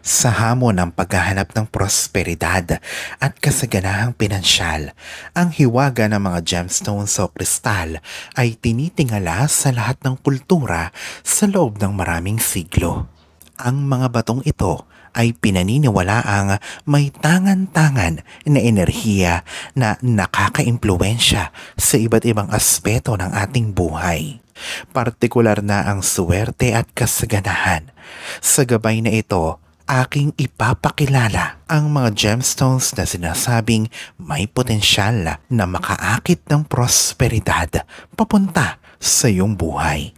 Sa hamon ng paghahanap ng prosperidad at kasaganahang pinansyal, ang hiwaga ng mga gemstones o kristal ay tinitingala sa lahat ng kultura sa loob ng maraming siglo. Ang mga batong ito ay pinaniniwalaang may tangan-tangan na enerhiya na nakakaimpluwensya sa iba't ibang aspeto ng ating buhay. Partikular na ang suwerte at kasaganahan. Sa gabay na ito, aking ipapakilala ang mga gemstones na sinasabing may potensyal na makaakit ng prosperidad papunta sa iyong buhay.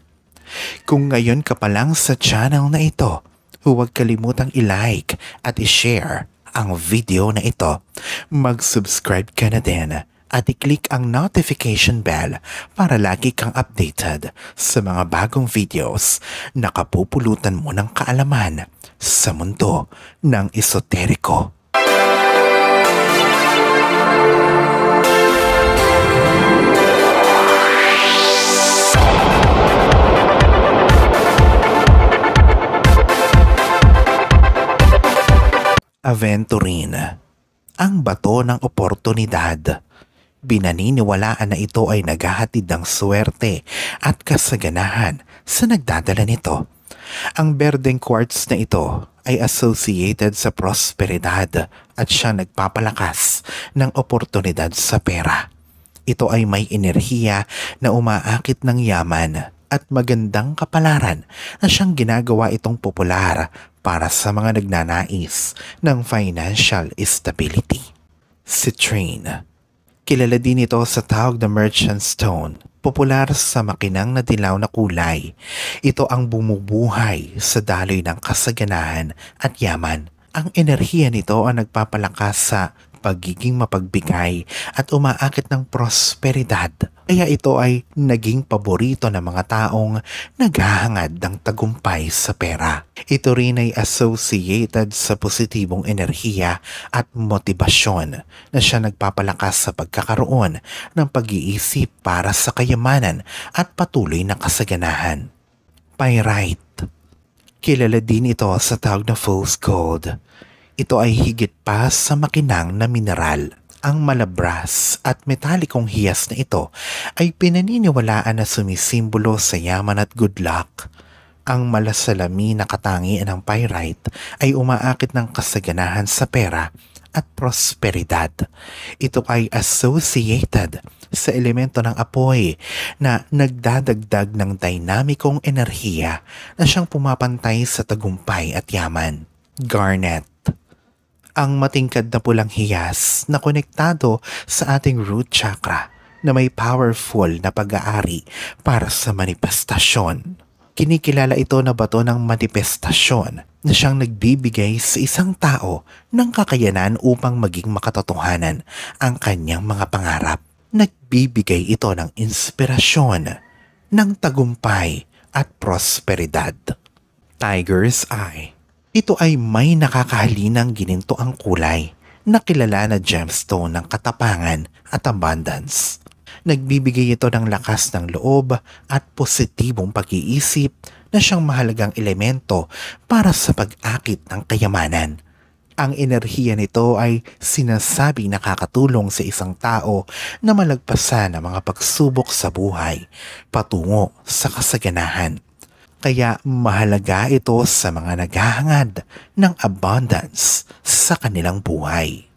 Kung ngayon ka pa lang sa channel na ito, huwag kalimutang i-like at i-share ang video na ito. Mag-subscribe ka na din at i-click ang notification bell para lagi kang updated sa mga bagong videos na kapupulutan mo ng kaalaman sa mundo ng esoteriko. Aventurine, ang bato ng oportunidad. Binaniniwalaan na ito ay naghahatid ng swerte at kasaganahan sa nagdadala nito. Ang berdeng quartz na ito ay associated sa prosperidad at siyang nagpapalakas ng oportunidad sa pera. Ito ay may enerhiya na umaakit ng yaman at magandang kapalaran na siyang ginagawa itong popular para sa mga nagnanais ng financial stability. Citrine, kilala din ito sa tawag na merchant stone, popular sa makinang na dilaw na kulay. Ito ang bumubuhay sa daloy ng kasaganahan at yaman. Ang enerhiya nito ang nagpapalakas sa pagiging mapagbigay at umaakit ng prosperidad. Kaya ito ay naging paborito ng mga taong naghahangad ng tagumpay sa pera. Ito rin ay associated sa positibong enerhiya at motibasyon na siya nagpapalakas sa pagkakaroon ng pag-iisip para sa kayamanan at patuloy na kasaganahan. Pyrite, kilala din ito sa tawag na fool's gold. Ito ay higit pa sa makinang na mineral. Ang malabras at metalikong hiyas na ito ay pinaniniwalaan na sumisimbolo sa yaman at good luck. Ang malasalami na katangian ng pyrite ay umaakit ng kasaganahan sa pera at prosperidad. Ito ay associated sa elemento ng apoy na nagdadagdag ng dynamikong enerhiya na siyang pumapantay sa tagumpay at yaman. Garnet, ang matingkad na pulang hiyas na konektado sa ating root chakra na may powerful na pag-aari para sa manifestasyon. Kinikilala ito na bato ng manifestasyon na siyang nagbibigay sa isang tao ng kakayanan upang maging makatotohanan ang kanyang mga pangarap. Nagbibigay ito ng inspirasyon, ng tagumpay at prosperidad. Tiger's Eye, ito ay may nakakahalinang ginintoang kulay na kilala na gemstone ng katapangan at abundance. Nagbibigay ito ng lakas ng loob at positibong pag-iisip na siyang mahalagang elemento para sa pag-akit ng kayamanan. Ang enerhiya nito ay sinasabing nakakatulong sa isang tao na malagpasan ang mga pagsubok sa buhay patungo sa kasaganahan. Kaya mahalaga ito sa mga naghahangad ng abundance sa kanilang buhay.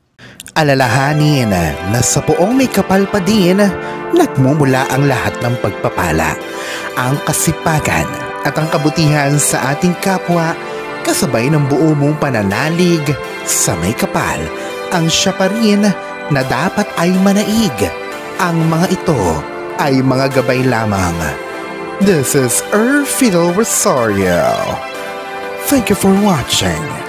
Alalahanin na sa poong may kapal pa din, nagmumula ang lahat ng pagpapala, ang kasipagan at ang kabutihan sa ating kapwa kasabay ng buo mong pananalig sa may kapal. Ang siya pa rin na dapat ay manaig. Ang mga ito ay mga gabay lamang. This is Erfidel Rosario. Thank you for watching.